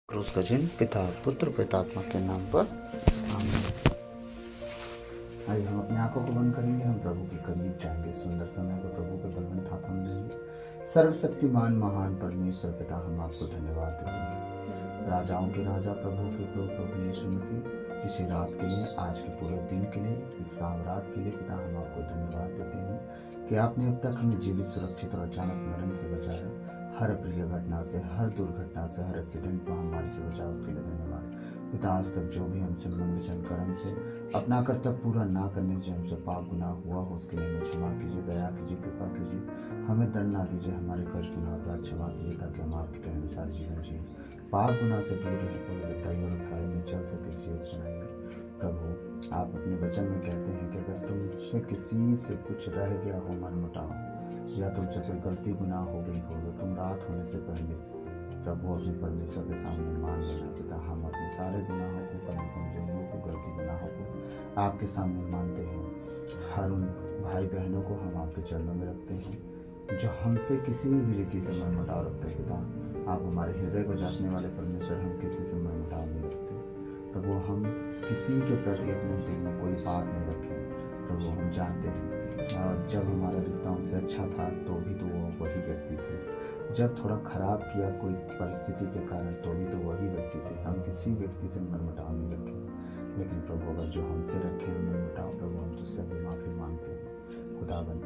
क्रूस का चिन्ह पिता पुत्र पितात्मा के नाम पर आमीन। आइए हम अपनी आंखों को बंद करेंगे, हम प्रभु के करीब जाएंगे। सुंदर समय को प्रभु के बलवंत हाथों में लेंगे। सर्वशक्तिमान महान परमेश्वर पिता, हम आपको धन्यवाद देते हैं। राजाओं के राजा, प्रभु के प्रभु यीशु मसीह, इसी रात के लिए, आज के पूरे दिन के लिए, इस सामरात के लिए पिता, हम आपको धन्यवाद देते हैं कि आपने अब तक हमें जीवित, सुरक्षित और अचानक मरण से बचाया। हर अप्रिय घटना से, हर दुर्घटना से, हर एक्सीडेंट महामारी से बचाओ, उसके लिए धन्यवाद पिता। आज तक जो भी हमसे मन वचन कर्म से अपना कर्तव्य पूरा ना करने से हमसे पाप गुनाह हुआ हो, उसके लिए हमें क्षमा कीजिए, दया कीजिए, कृपा कीजिए। हमें दंड ना दीजिए, हमारे कर्ज गुनाह अपराध क्षमा कीजिए, ताकि हम आपके कहे अनुसार जीवन जिए, पाप गुनाह से दूर रहे, पवित्रताई और खराई में चल सके, सेवक बनाएंगे। प्रभु, आप अपने वचन में कहते हैं कि अगर तुमसे किसी से कुछ रह गया हो, मन मुटाव, या तुमसे कोई गलती गुनाह हो गई हो, तो तुम रात होने से पहले प्रभु अपने परमेश्वर के सामने मान लेना पिता। हम अपने सारे गुनाहों को, कमी कमजोरियों को, गलती गुनाहों को आपके सामने मानते हैं। हर उन भाई बहनों को हम आपके चरणों में रखते हैं जो हमसे किसी भी रीति से मनमुटाव रखते हैं पिता। आप हमारे हृदय को जांचने वाले परमेश्वर, हम किसी से मनमुटाव नहीं रखते प्रभु। हम किसी के प्रति अपने दिल में कोई बात नहीं रखे प्रभु। हम जानते हैं और जब हमारा रिश्ता उनसे अच्छा था तो भी तो वो वही व्यक्ति थे, जब थोड़ा खराब किया कोई परिस्थिति के कारण तो भी तो वही व्यक्ति थे। हम किसी व्यक्ति से मनमुटाव नहीं रखे, लेकिन प्रभु अगर जो हमसे रखे हैं मनमुटाव, प्रभु हम तुझसे भी माफ़ी मांगते हैं। खुदाबंद,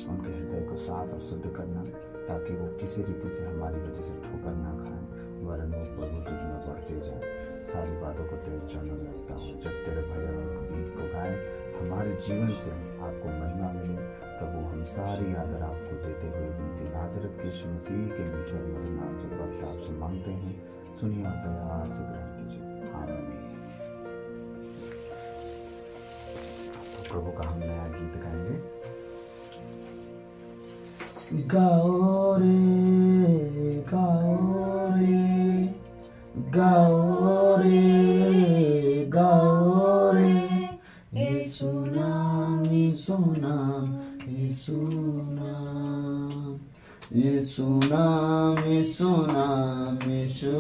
उनके हृदय को साफ और शुद्ध करना, ताकि वो किसी रीति से हमारी वजह से ठोकर ना खाएं, वरन वो प्रभु तुझ में बढ़ते जाए। सारी बातों को तेरे चरणों में रखता हूँ। जब तेरे भजन और गीत को गाएं, हमारे जीवन से आपको महिमा मिले प्रभु। हम सारी आदर आपको देते हुए विनती नाजरत के यीशु मसीह के मीठे और मधुर नाम से वक्त आपसे मांगते हैं, सुनिए और दया से ग्रहण कीजिए, आमीन। तो प्रभु का हम नया गीत गाएंगे। गाओ रे गाओ रे गाओ रे गाओ रे, यीशु नाम यीशु नाम यीशु नाम, यीशु नाम यीशु नाम यीशु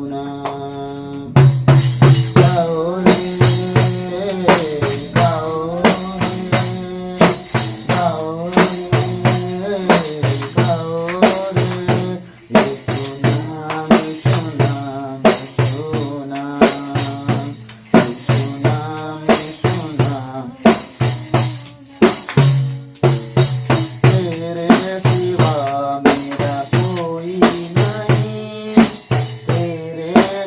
नाम। गाओ रे गाओ रे गाओ रे गाओ रे, यीशु नाम यीशु नाम यीशु नाम, यीशु नाम यीशु नाम। तेरे सिवा मेरा कोई नहीं, तेरे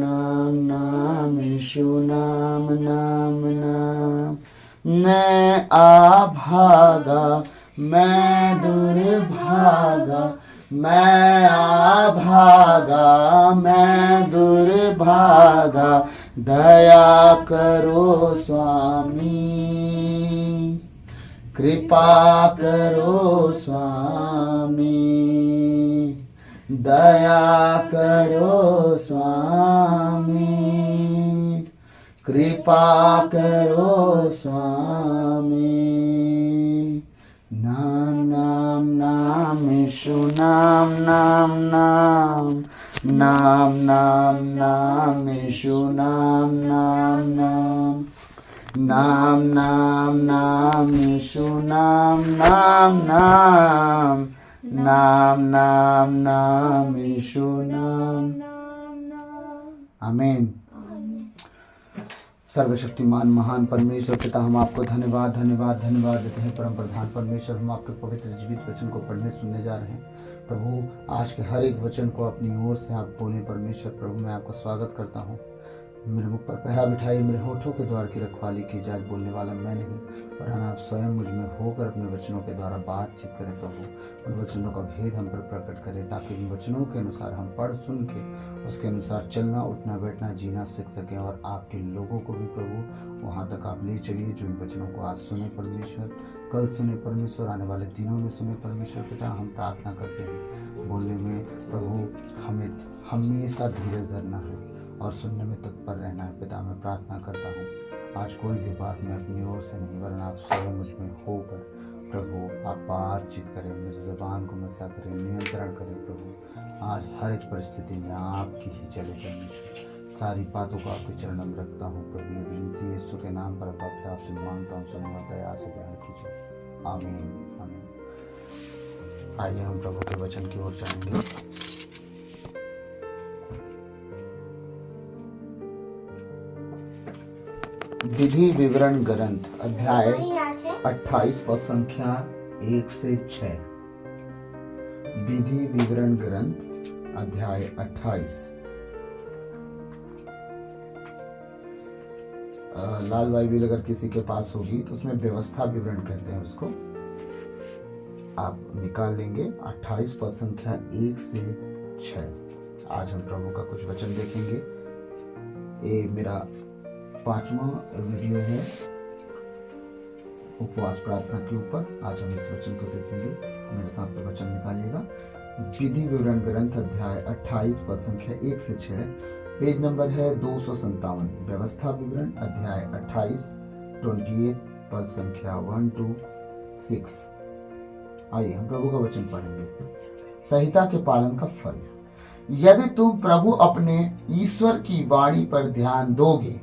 नाम नाम यीशु नाम नाम नाम। मैं आभागा मैं दुर्भागा, मैं आभागा मैं दुर्भागा, दया करो स्वामी, कृपा करो स्वामी, दया करो स्वामी, कृपा करो स्वामी। नाम नाम नाम यीशु नाम नाम नाम, नाम नाम नाम यीशु नाम नाम नाम, नाम नाम नाम यीशु नाम नाम नाम, नाम नाम नाम यीशु नाम। आमीन। सर्वशक्तिमान महान परमेश्वर पिता, हम आपको धन्यवाद धन्यवाद धन्यवाद देते हैं। परम प्रधान परमेश्वर, हम आपके पवित्र जीवित वचन को पढ़ने सुनने जा रहे हैं। प्रभु, आज के हर एक वचन को अपनी ओर से आप बोले। परमेश्वर प्रभु, मैं आपका स्वागत करता हूँ। मेरे मुख पर पहरा बिठाई, मेरे होठों के द्वार की रखवाली की जाए। बोलने वाला मैं नहीं, पर आप स्वयं मुझ में होकर अपने वचनों के द्वारा बातचीत करें। प्रभु, उन वचनों का भेद हम पर प्रकट करें, ताकि उन वचनों के अनुसार हम पढ़ सुन के उसके अनुसार चलना, उठना, बैठना, जीना सीख सकें। और आपके लोगों को भी प्रभु वहाँ तक आप ले चलिए जो इन वचनों को आज सुने परमेश्वर, कल सुने परमेश्वर, आने वाले दिनों में सुने परमेश्वर। पिता, हम प्रार्थना करते हैं, बोलने में प्रभु हमें हमेशा धीरज धरना है और सुनने में तत्पर रहना है। पिता, मैं प्रार्थना करता हूँ आज कोई भी बात मैं अपनी ओर से नहीं, वरना आप स्वयं मुझ में होकर प्रभु आप बातचीत करें, मेरी ज़बान को मसा करें, नियंत्रण करें। प्रभु, आज हर एक परिस्थिति में आपकी ही चले परमेश्वर। सारी बातों को आपके चरणों में रखता हूँ प्रभु। ये विनती यीशु के नाम पर आपसे मांगता हूँ, सुनो और दया से ग्रहण कीजिए। आमीन आमीन। आइए हम प्रभु के वचन की ओर जाएंगे। विधि विवरण ग्रंथ अध्याय 28 पद संख्या 1 से 6। विधि विवरण ग्रंथ अध्याय 28। लाल बाइबिल अगर किसी के पास होगी तो उसमें व्यवस्था विवरण कहते हैं उसको, आप निकाल लेंगे। 28 पद संख्या 1 से 6। आज हम प्रभु का कुछ वचन देखेंगे। ये मेरा 5वां वीडियो है उपवास प्रार्थना के ऊपर। आज हम इस वचन को देखेंगे, मेरे साथ तो वचन निकालिएगा। विधि विवरण ग्रंथ अध्याय 28 पद संख्या 1 से 6, पेज नंबर है 257। व्यवस्था विवरण अध्याय 28 28 पद संख्या 1 to 6। आइए हम प्रभु का वचन पढ़ेंगे। संहिता के पालन का फल। यदि तुम प्रभु अपने ईश्वर की वाणी पर ध्यान दोगे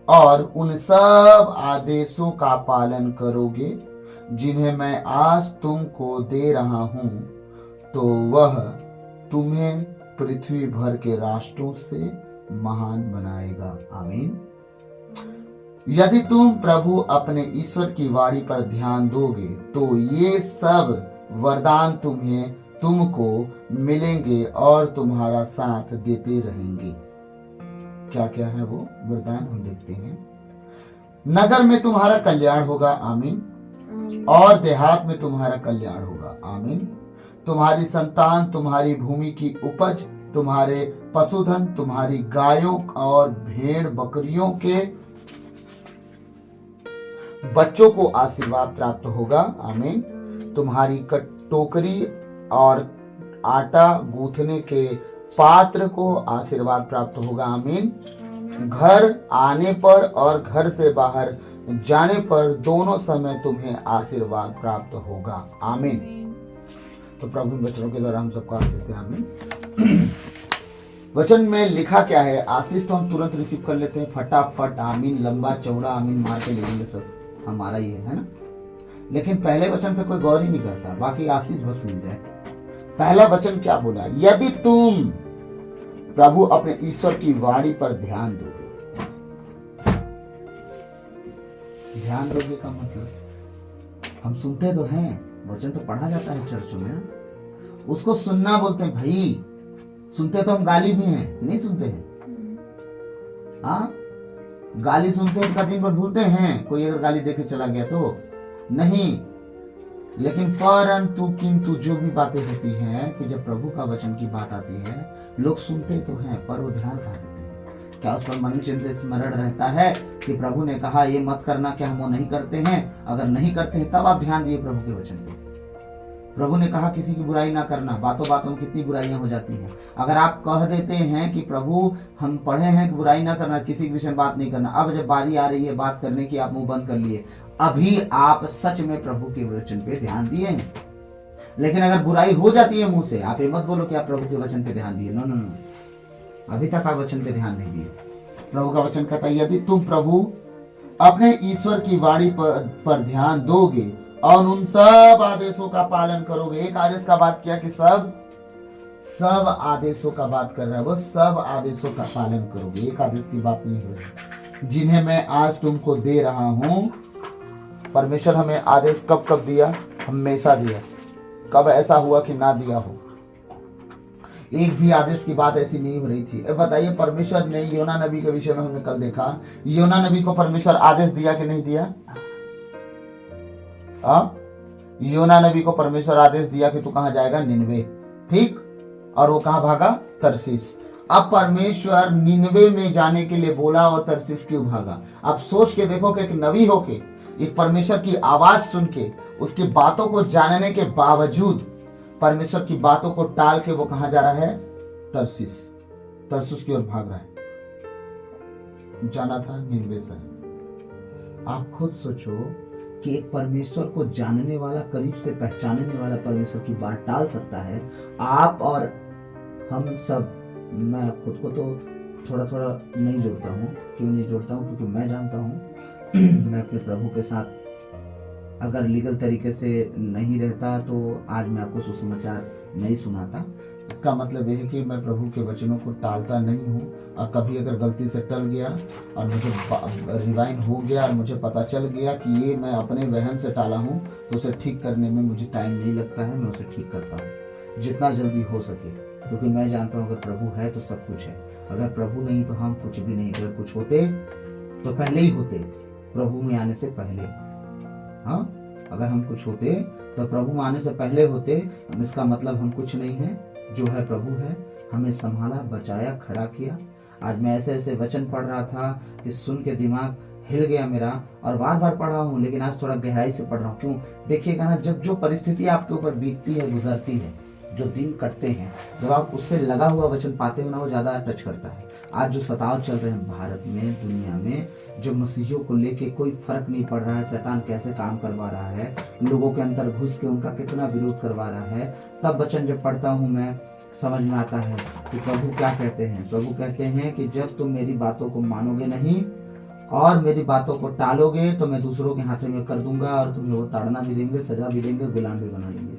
और उन सब आदेशों का पालन करोगे जिन्हें मैं आज तुमको दे रहा हूं, तो वह तुम्हें पृथ्वी भर के राष्ट्रों से महान बनाएगा। आमीन। यदि तुम प्रभु अपने ईश्वर की वाणी पर ध्यान दोगे तो ये सब वरदान तुमको मिलेंगे और तुम्हारा साथ देते रहेंगे। क्या क्या है वो वरदान, हम देखते हैं। नगर में तुम्हारा कल्याण होगा। आमीन। और देहात में तुम्हारा कल्याण होगा। आमीन। तुम्हारी संतान, तुम्हारी भूमि की उपज, तुम्हारे पशुधन, तुम्हारी गायों और भेड़ बकरियों के बच्चों को आशीर्वाद प्राप्त होगा। आमीन। तुम्हारी टोकरी और आटा गूंथने के पात्र को आशीर्वाद प्राप्त होगा। आमीन। घर आने पर और घर से बाहर जाने पर दोनों समय तुम्हें आशीर्वाद प्राप्त होगा। आमीन। तो प्रभु वचनों के द्वारा हम सबको आशीष दें। आमीन। वचन में लिखा क्या है? आशीष तो हम तुरंत रिसीव कर लेते हैं फटाफट। आमीन। लंबा चौड़ा आमीन मार के ले लेंगे, सब हमारा ही है ना। लेकिन पहले वचन पे कोई गौर ही नहीं करता, बाकी आशीष बस मिल जाए। पहला वचन क्या बोला? यदि तुम प्रभु अपने ईश्वर की वाणी पर ध्यान दोगे। ध्यान दोगे का मतलब हम सुनते तो हैं, वचन तो पढ़ा जाता है चर्चों में, उसको सुनना बोलते हैं। भाई सुनते तो हम गाली भी हैं, नहीं सुनते हैं, हाँ, गाली सुनते हैं, दिन भर भूलते हैं कोई अगर गाली देके चला गया तो नहीं। लेकिन परंतु किंतु जो भी बातें होती हैं कि जब प्रभु का वचन की बात आती है, लोग सुनते तो हैं पर वो ध्यान कहाँ देते हैं? क्या उस पर मन चिंतन स्मरण रहता है कि प्रभु ने कहा ये मत करना, क्या हम वो नहीं करते हैं? अगर नहीं करते हैं तब आप ध्यान दिए प्रभु के वचन पे। प्रभु ने कहा किसी की बुराई ना करना, बातों बातों में कितनी बुराइयां हो जाती हैं। अगर आप कह देते हैं कि प्रभु हम पढ़े हैं कि बुराई ना करना, किसी के विषय में बात नहीं करना, अब जब बारी आ रही है बात करने की, आप मुंह बंद कर लिए, अभी आप सच में प्रभु के वचन पे ध्यान दिए हैं। लेकिन अगर बुराई हो जाती है मुंह से, आप ये मत बोलो कि आप प्रभु के वचन पे ध्यान दिए। नो नो नो, अभी तक आप वचन पे ध्यान नहीं दिए। प्रभु का वचन कहता है यदि तुम प्रभु अपने ईश्वर की वाणी पर ध्यान दोगे और उन सब आदेशों का पालन करोगे। एक आदेश का बात किया कि सब आदेशों का बात कर रहा है, वो सब आदेशों का पालन करोगे। एक आदेश की बात नहीं हो रही, जिन्हें मैं आज तुमको दे रहा हूं। परमेश्वर हमें आदेश कब कब दिया? हमेशा दिया। कब ऐसा हुआ कि ना दिया हो? एक भी आदेश की बात ऐसी नहीं हो रही थी। अब बताइए, परमेश्वर ने योना नबी के विषय में हमने कल देखा, योना नबी को परमेश्वर आदेश दिया कि नहीं दिया? योना नबी को परमेश्वर आदेश दिया कि तू कहां जाएगा? निनवे, ठीक। और वो कहां भागा? तरसीस। अब परमेश्वर निनवे में जाने के लिए बोला और तरसीस क्यों भागा? अब सोच के देखो कि एक नबी होके, एक परमेश्वर की आवाज सुन के, उसकी बातों को जानने के बावजूद परमेश्वर की बातों को टाल के वो कहां जा रहा है? तरसीस की ओर भाग रहा है। जाना था निनवे से। आप खुद सोचो कि एक परमेश्वर को जानने वाला, करीब से पहचानने वाला परमेश्वर की बात टाल सकता है? आप और हम सब, मैं खुद को तो थोड़ा थोड़ा नहीं जोड़ता हूँ। क्यों नहीं जोड़ता हूँ? क्योंकि मैं जानता हूँ मैं अपने प्रभु के साथ अगर लीगल तरीके से नहीं रहता तो आज मैं आपको सुसमाचार नहीं सुनाता। इसका मतलब यह है कि मैं प्रभु के वचनों को टालता नहीं हूँ, और कभी अगर गलती से टल गया और मुझे रिवाइंड हो गया और मुझे पता चल गया कि ये मैं अपने वहम से टाला हूँ, तो उसे ठीक करने में मुझे टाइम नहीं लगता है। मैं उसे ठीक करता हूँ जितना जल्दी हो सके, क्योंकि मैं जानता हूँ अगर प्रभु है तो सब कुछ है, अगर प्रभु नहीं तो हम कुछ भी नहीं। अगर कुछ होते तो पहले ही होते, प्रभु में आने से पहले। हाँ, अगर हम कुछ होते तो प्रभु में आने से पहले होते। इसका मतलब हम कुछ नहीं है, जो है प्रभु है। हमें संभाला, बचाया, खड़ा किया। आज मैं ऐसे ऐसे वचन पढ़ रहा था कि सुन के दिमाग हिल गया मेरा, और बार बार पढ़ा हूँ, लेकिन आज थोड़ा गहराई से पढ़ रहा हूँ। क्यों? देखिएगा ना, जब जो परिस्थिति आपके ऊपर बीतती है, गुजरती है, जो दिन कटते हैं, जब आप उससे लगा हुआ वचन पाते हो ना, वो ज्यादा टच करता है। आज जो सताव चल रहे हैं भारत में, दुनिया में, जो मसीहियों को लेके कोई फर्क नहीं पड़ रहा है, शैतान कैसे काम करवा रहा है, लोगों के अंदर घुस के उनका कितना विरोध करवा रहा है, तब वचन जब पढ़ता हूँ मैं, समझ में आता है कि प्रभु क्या कहते हैं। प्रभु कहते हैं कि जब तुम मेरी बातों को मानोगे नहीं और मेरी बातों को टालोगे, तो मैं दूसरों के हाथों में कर दूंगा, और तुम्हें वो ताड़ना भी देंगे, सजा भी देंगे, गुलाम भी बना देंगे,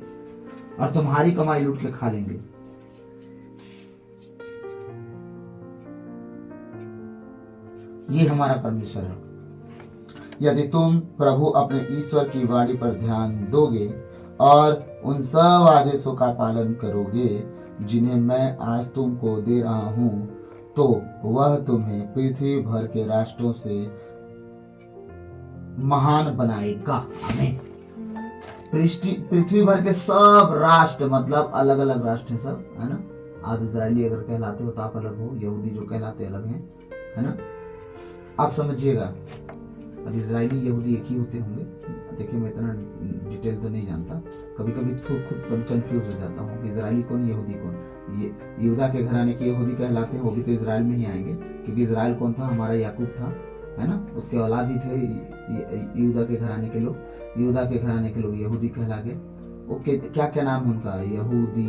और तुम्हारी कमाई लूट के खा लेंगे। ये हमारा परमेश्वर है। यदि तुम प्रभु अपने ईश्वर की वाणी पर ध्यान दोगे और उन सब आदेशों का पालन करोगे जिन्हें मैं आज तुमको दे रहा हूं, तो वह तुम्हें पृथ्वी भर के राष्ट्रों से महान बनाएगा। आमीन। पृथ्वी भर के सब राष्ट्र, मतलब अलग अलग राष्ट्र हैं सब, है ना। आप इजरायली अगर कहलाते हो तो आप अलग हो, यहूदी जो कहलाते अलग हैं, है ना। आप समझिएगा, अब इजरायली यहूदी एक ही होते होंगे। देखिए, मैं इतना डिटेल तो नहीं जानता, कभी कभी खुद कंफ्यूज हो जाता हूँ कि इजरायली कौन, यहूदी कौन। ये यहूदा के घराने के यहूदी कहलाते हैं, वो भी तो इजराइल में ही आएंगे, क्योंकि इजराइल कौन था? हमारा याकूब था, है ना। उसके औलाद ही थे यहूदा के घराने के लोग। यहूदा के घराने के लोग यहूदी कहला गए। ओके, क्या क्या नाम उनका? यहूदी,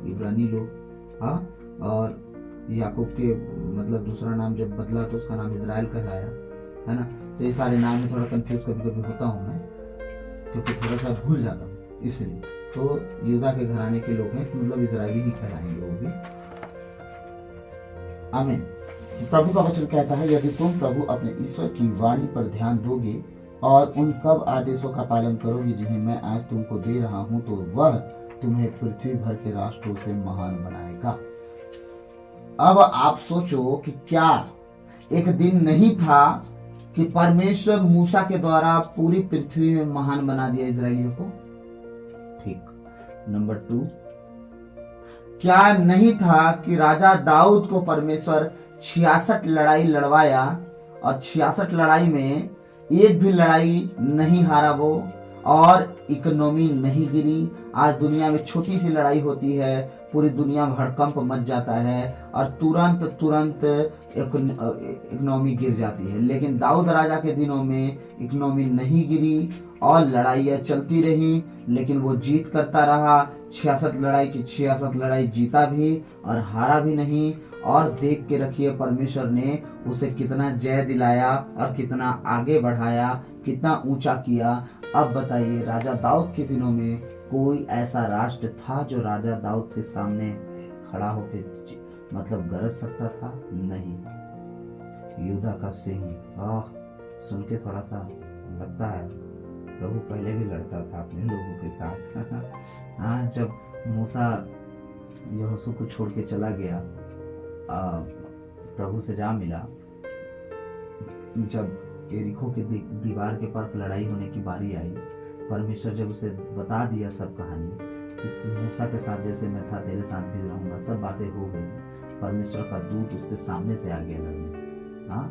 इब्रानी लोग। हाँ, और याकूब के मतलब दूसरा नाम जब बदला तो उसका नाम इजराइल कहलाया, है ना। तो ये सारे नाम में थोड़ा कंफ्यूज कभी कभी होता हूँ मैं, क्योंकि थोड़ा सा भूल जाता हूँ, इसलिए। तो यहूदा के घराने के लोग हैं, मतलब इजरायली ही कहलाएंगे वो भी। आमीन। प्रभु का वचन कहता है, यदि तुम प्रभु अपने ईश्वर की वाणी पर ध्यान दोगे और उन सब आदेशों का पालन करोगे जिन्हें मैं आज तुमको दे रहा हूं, तो वह तुम्हें पृथ्वी भर के राष्ट्रों से महान बनाएगा। अब आप सोचो कि क्या एक दिन नहीं था कि परमेश्वर मूसा के द्वारा पूरी पृथ्वी में महान बना दिया इजरायलियों को? ठीक। नंबर 2, क्या नहीं था कि राजा दाऊद को परमेश्वर 66 लड़ाई लड़वाया और 66 लड़ाई में एक भी लड़ाई नहीं हारा वो, और इकोनॉमी नहीं गिरी। आज दुनिया में छोटी सी लड़ाई होती है, पूरी दुनिया भड़कंप मच जाता है और तुरंत तुरंत इकोनॉमी गिर जाती है। लेकिन दाऊद राजा के दिनों में इकोनॉमी नहीं गिरी और लड़ाइयाँ चलती रही, लेकिन वो जीत करता रहा। 66 लड़ाई की 66 लड़ाई जीता भी और हारा भी नहीं। और देख के रखिए परमेश्वर ने उसे कितना जय दिलाया और कितना आगे बढ़ाया, कितना ऊंचा किया। अब बताइए, राजा दाऊद के दिनों में कोई ऐसा राष्ट्र था जो राजा दाऊद के सामने खड़ा होकर मतलब गरज सकता था? नहीं। यूदा का सिंह, सुन के थोड़ा सा लगता है प्रभु पहले भी लड़ता था अपने लोगों के साथ। हाँ, जब मूसा यहोशू को छोड़ के चला गया, प्रभु से जा मिला, जब एरिको के दीवार के पास लड़ाई होने की बारी आई, परमेश्वर जब उसे बता दिया सब कहानी, इस मूसा के साथ जैसे मैं था तेरे साथ भी रहूंगा, सब बातें हो गई। परमेश्वर का दूत उसके सामने से आ गया लड़ने। हाँ,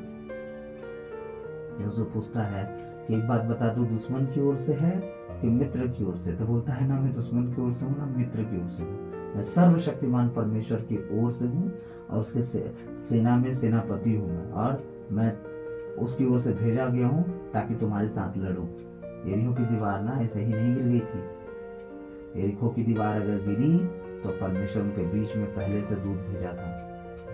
यहोशू पूछता है कि एक बात बता, तू दुश्मन की ओर से है कि मित्र की ओर से? तो बोलता है ना मैं दुश्मन की ओर से हूँ ना मित्र की ओर से हूँ, मैं सर्वशक्तिमान परमेश्वर की ओर से हूँ और उसके सेना में सेनापति हूँ मैं, और मैं उसकी ओर से भेजा गया हूँ ताकि तुम्हारे साथ लड़ूं। यरीहो की दीवार ना ऐसे ही नहीं गिर गई थी। यरीहो की दीवार अगर गिरी तो परमेश्वर उनके बीच में पहले से दूत भेजा था,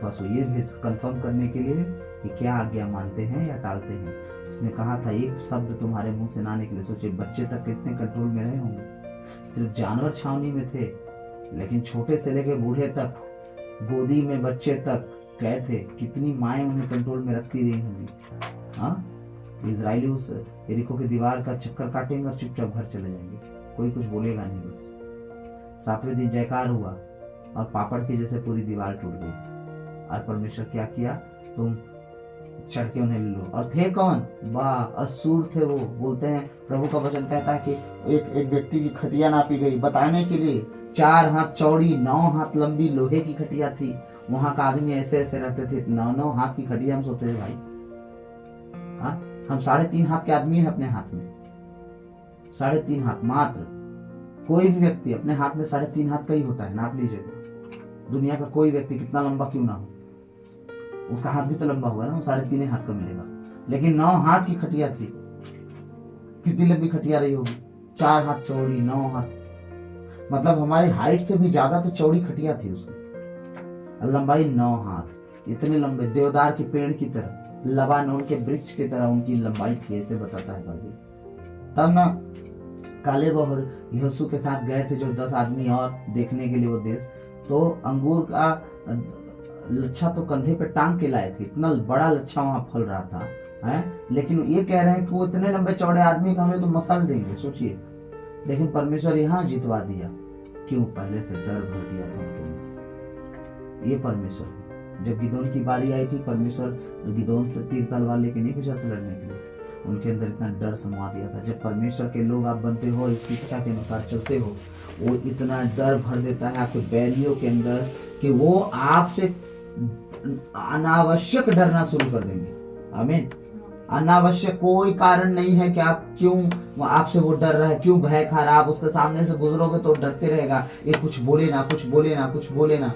बस वो ये कंफर्म करने के लिए कि क्या आज्ञा मानते हैं या टालते हैं। उसने कहा था एक शब्द तुम्हारे मुंह से ना निकले। सोचिए बच्चे तक कितने कंट्रोल में रहे होंगे। सिर्फ जानवर छावनी में थे, लेकिन छोटे से लेके बूढ़े तक, गोदी में बच्चे तक गए थे। कितनी माएं उन्हें कंट्रोल में रखती रही होंगी। हाँ, इजरायली उस यरीहो की दीवार का चक्कर काटेंगे और चुपचाप घर चले जाएंगे, कोई कुछ बोलेगा नहीं। बस 7वें दिन जयकार हुआ और पापड़ की जैसे पूरी दीवार टूट गई। और परमेश्वर क्या किया, तुम चढ़ के उन्हें ले लो। और थे कौन? वाह, असुर थे वो। बोलते हैं, प्रभु का वचन कहता है कि एक व्यक्ति की खटिया नापी गई बताने के लिए। 4 हाथ चौड़ी 9 हाथ लंबी लोहे की खटिया थी। वहां का आदमी ऐसे ऐसे रहते थे। 9 हाथ की खटिया हम सोते थे भाई। हाँ, हम 3.5 हाथ के आदमी है अपने हाथ में, 3.5 हाथ मात्र। कोई भी व्यक्ति अपने हाथ में 3.5 हाथ का ही होता है, नाप लीजिएगा। दुनिया का कोई व्यक्ति कितना लंबा क्यों ना हो, उसका हाथ भी तो लंबा होगा ना, वो 3.5 हाथ का मिलेगा। लेकिन 9 हाथ की खटिया थी। कितनी लंबी खटिया रही होगी? 4 हाथ चौड़ी 9 हाथ, मतलब हमारी हाइट से भी ज्यादा तो चौड़ी खटिया थी उसमें। लंबाई 9 हाथ, इतने लंबे देवदार के पेड़ की तरह, लबानोन के वृक्ष की तरह उनकी लंबाई थी, ऐसे बताता है बाइबल। तब ना कालेब और यहोशू के साथ गए थे जो 10 आदमी और देखने के लिए वो देश। तो अंगूर का लच्छा तो कंधे पे टांग के लाए थे, इतना बड़ा लच्छा वहां फल रहा था है। लेकिन ये कह रहे हैं कि वो इतने लंबे चौड़े आदमी का हमें तो मसल देंगे, सोचिए। लेकिन परमेश्वर यहाँ जितवा दिया, क्यों? पहले से डर भर दिया था उनके अंदर। ये परमेश्वर है। जब गिदोन की बारी आई थी, परमेश्वर गिदोन से तीर तलवार लेके नहीं भेजा था लड़ने के लिए, उनके अंदर इतना डर समवा दिया था। जब परमेश्वर के लोग आप बनते हो, इस इच्छा के अनुसार चलते हो, वो इतना डर भर देता है आपके बैरियों के अंदर कि वो आपसे अनावश्यक डरना शुरू कर देंगे। आमीन। अनावश्यक कोई कारण नहीं है कि आप क्यों आपसे वो डर रहा है, क्यों भय खा रहा है। आप उसके सामने से गुजरोगे तो डरते रहेगा, ये कुछ बोले ना, कुछ बोले ना, कुछ बोले ना।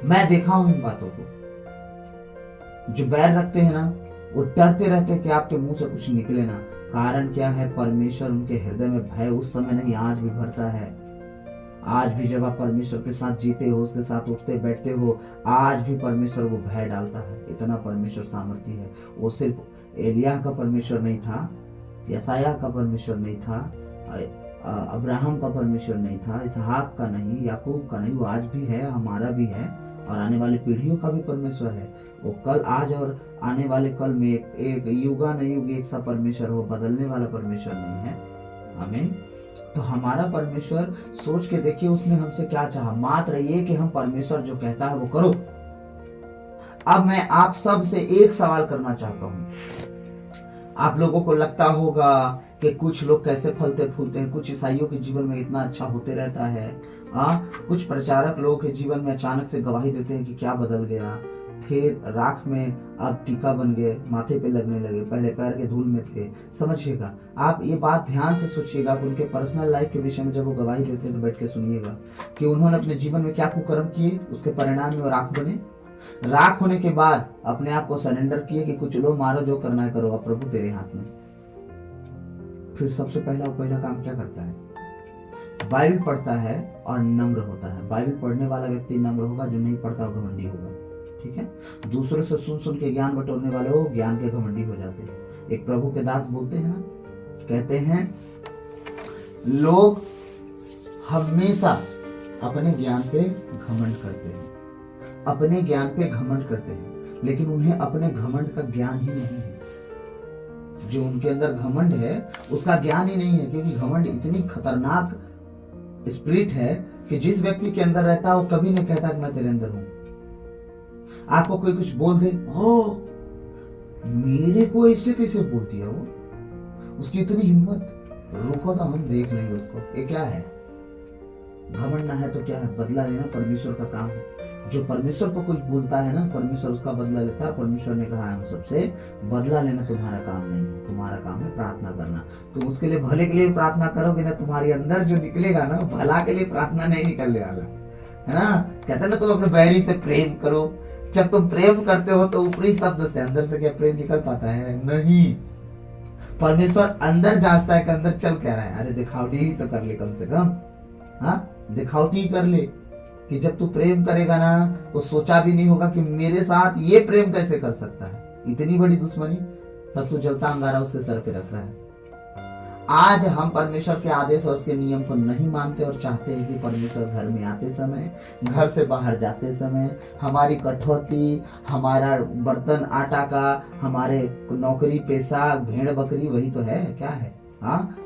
मैं देखा हूं इन बातों को। जो बैर रखते हैं ना, वो डरते रहते हैं कि आपके मुंह से कुछ निकले ना। कारण क्या है? परमेश्वर उनके हृदय में भय उस समय नहीं, आज भी भरता है। आज भी जब आप परमेश्वर के साथ जीते हो, उसके साथ उठते बैठते हो, आज भी परमेश्वर वो भय डालता है। इतना परमेश्वर सामर्थ्य है। वो सिर्फ एलिय्याह का परमेश्वर नहीं था, यशायाह का परमेश्वर नहीं था, अब्राहम का परमेश्वर नहीं था, इसहाक का नहीं, याकूब का नहीं, वो आज भी है, हमारा भी है और आने वाली पीढ़ियों का भी परमेश्वर है। वो कल, आज और आने वाले कल में एक युगा न युग एक सा परमेश्वर हो, बदलने वाला परमेश्वर नहीं है। आमीन। तो हमारा परमेश्वर, सोच के देखिए उसने हमसे क्या चाहा, मात्र ये कि हम परमेश्वर जो कहता है वो करो। अब मैं आप सब से एक सवाल करना चाहता हूं। आप लोगों को लगता होगा कि कुछ लोग कैसे फलते फूलते हैं, कुछ ईसाइयों के जीवन में इतना अच्छा होते रहता है। कुछ प्रचारक लोगों के जीवन में अचानक से गवाही देते हैं कि क्या बदल गया, थे राख में अब टीका बन गए, माथे पे लगने लगे, पहले पैर के धूल में थे। समझिएगा, आप ये बात ध्यान से सोचिएगा कि उनके पर्सनल लाइफ के विषय में जब वो गवाही देते हैं तो बैठ के सुनिएगा कि उन्होंने अपने जीवन में क्या कुकर्म किए, उसके परिणाम में वो राख बने। राख होने के बाद अपने आप को सरेंडर किए कि कुछ लो मारो, जो करना है करो, अब प्रभु तेरे हाथ में। फिर सबसे पहला काम क्या करता है? बाइबल पढ़ता है और नम्र होता है। बाइबल पढ़ने वाला व्यक्ति नम्र होगा, जो नहीं पढ़ता वो घमंडी होगा। ठीक है, दूसरों से सुन सुन के ज्ञान बटोरने वाले हो ज्ञान के घमंडी हो जाते हैं। एक प्रभु के दास बोलते हैं ना, कहते हैं लोग हमेशा अपने ज्ञान पे घमंड करते हैं, अपने ज्ञान पे घमंड करते हैं, लेकिन उन्हें अपने घमंड का ज्ञान ही नहीं है। जो उनके अंदर घमंड है उसका ज्ञान ही नहीं है, क्योंकि घमंड इतनी खतरनाक स्पिरिट है कि जिस व्यक्ति के अंदर रहता है वो कभी नहीं कहता कि मैं तेरे अंदर हूं। आपको कोई कुछ बोल दे, ओ मेरे को ऐसे कैसे बोल दिया वो, उसकी इतनी हिम्मत, रुको तो हम देख लेंगे उसको। ये क्या है? घमंड ना है तो क्या है? बदला लेना परमेश्वर का काम है। जो परमेश्वर को कुछ बोलता है ना, परमेश्वर उसका बदला लेता है। परमेश्वर ने कहा है हम सबसे, बदला लेना तुम्हारा काम नहीं है, तुम्हारा काम है प्रार्थना करना। तुम उसके लिए भले के लिए प्रार्थना करोगे ना, तुम्हारे अंदर जो निकलेगा ना, भला के लिए प्रार्थना नहीं निकलने वाला है ना। कहते ना, तुम अपने बैरी से प्रेम करो। जब तुम प्रेम करते हो तो ऊपरी शब्द से, अंदर से क्या प्रेम निकल पाता है? नहीं। परमेश्वर अंदर जांचता है कि अंदर चल क्या रहा है। अरे दिखावटी ही तो कर ले कम से कम, दिखावटी कर ले कि जब तू प्रेम करेगा ना तो सोचा भी नहीं होगा कि मेरे साथ ये प्रेम कैसे कर सकता है, इतनी बड़ी दुश्मनी, तब तू जलता अंगारा उसके सर पे रख रहा है। आज हम परमेश्वर के आदेश और उसके नियम को नहीं मानते और चाहते हैं कि परमेश्वर घर में आते समय, घर से बाहर जाते समय हमारी कठौती, हमारा बर्तन आटा का, हमारे नौकरी पेशा भेड़ बकरी वही तो है, क्या है,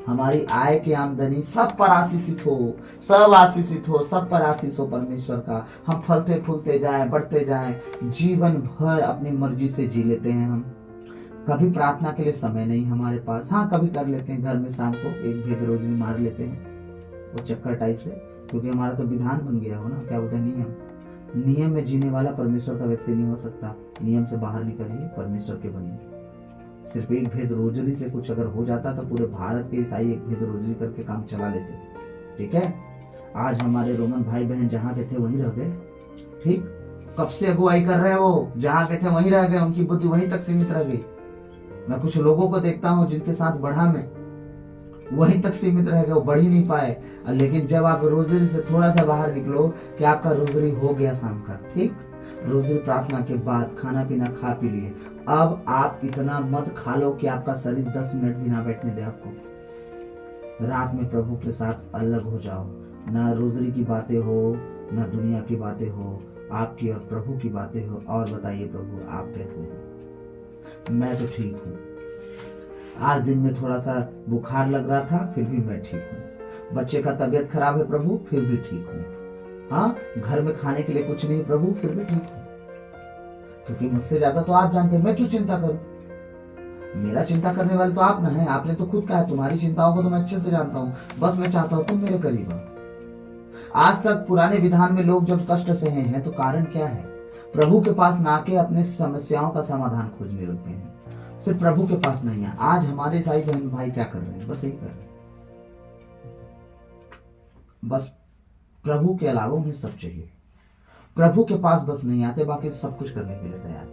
हमारी आय की आमदनी सब पर आशीषित हो, सब आशीषित हो, सब पर आशीष हो परमेश्वर का। हम फलते फूलते जाएं, बढ़ते जाएं, जीवन भर अपनी मर्जी से जी लेते हैं हम। कभी प्रार्थना के लिए समय नहीं हमारे पास। कभी कर लेते हैं घर में, शाम को एक भेद रोज मार लेते हैं, वो चक्कर टाइप से, क्योंकि हमारा तो विधान बन गया हो ना, क्या बोलते हैं, नियम। नियम में जीने वाला परमेश्वर का व्यक्ति नहीं हो सकता। नियम से बाहर निकलिए, परमेश्वर के बनिए। सिर्फ एक भेद रोजरी से कुछ अगर हो जाता तो पूरे भारत के ईसाई एक भेद रोजरी करके काम चला लेते। ठीक है, आज हमारे रोमन भाई बहन जहाँ के थे वहीं रह गए। ठीक, कब से अगुवाई कर रहे हैं वो, जहाँ के थे वहीं रह गए, उनकी बुद्धि वहीं तक सीमित रह गई। मैं कुछ लोगों को देखता हूँ जिनके साथ बढ़ा मैं, वहीं तक सीमित रह गए, वो बढ़ ही नहीं पाए। लेकिन जब आप रोजरी से थोड़ा सा बाहर निकलो कि आपका रोजरी हो गया शाम का, ठीक, रोजरी प्रार्थना के बाद खाना पीना खा पी लिए, अब आप इतना मत खा लो कि आपका शरीर 10 मिनट भी ना बैठने दे आपको। रात में प्रभु के साथ अलग हो जाओ, ना रोजरी की बातें हो, ना दुनिया की बातें हो, आपकी और प्रभु की बातें हो। और बताइए प्रभु आप कैसे हैं? मैं तो ठीक हूँ। आज दिन में थोड़ा सा बुखार लग रहा था, फिर भी मैं ठीक हूँ। बच्चे का तबीयत खराब है प्रभु, फिर भी ठीक हूँ। घर में खाने के लिए कुछ नहीं प्रभु, फिर भी ठीक हूँ। क्योंकि मुझसे ज्यादा तो आप जानते हैं, मैं क्यों चिंता करूं? मेरा चिंता करने वाले तो आप ना है। आपने तो खुद कहा है तुम्हारी चिंताओं को तो मैं अच्छे से जानता हूँ, बस मैं चाहता हूं तुम मेरे करीब आओ। आज तक पुराने विधान में लोग जब कष्ट सहे हैं तो कारण क्या है? प्रभु के पास ना के अपने समस्याओं का समाधान खोजने लगते हैं, सिर्फ प्रभु के पास नहीं है। आज हमारे ईसाई बहन भाई क्या कर रहे हैं? बस यही कर रहे हैं, बस प्रभु के अलावा उन्हें सब चाहिए, प्रभु के पास बस नहीं आते, बाकी सब कुछ करने के लिए तैयार।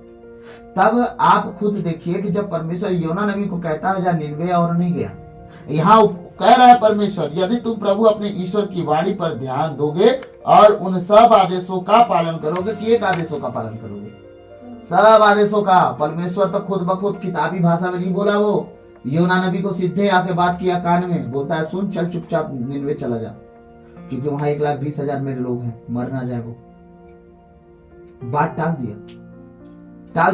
तब आप खुद देखिए कि जब परमेश्वर योना नबी को कहता है जा निनवे और नहीं गया, यहाँ कह रहा है परमेश्वर यदि तुम प्रभु अपने ईश्वर की वाणी पर ध्यान दोगे और उन सब आदेशों का पालन करोगे, कि एक आदेशों का पालन करोगे, सब आदेशों का। परमेश्वर तो खुद ब खुद किताबी भाषा में नहीं बोला, वो योना नबी को सीधे आके बात किया कान में, बोलता है सुन चल चुपचाप निनवे चला जा, क्योंकि वहां 1,20,000 मेरे लोग हैं, मर ना जाए वो। बात टाल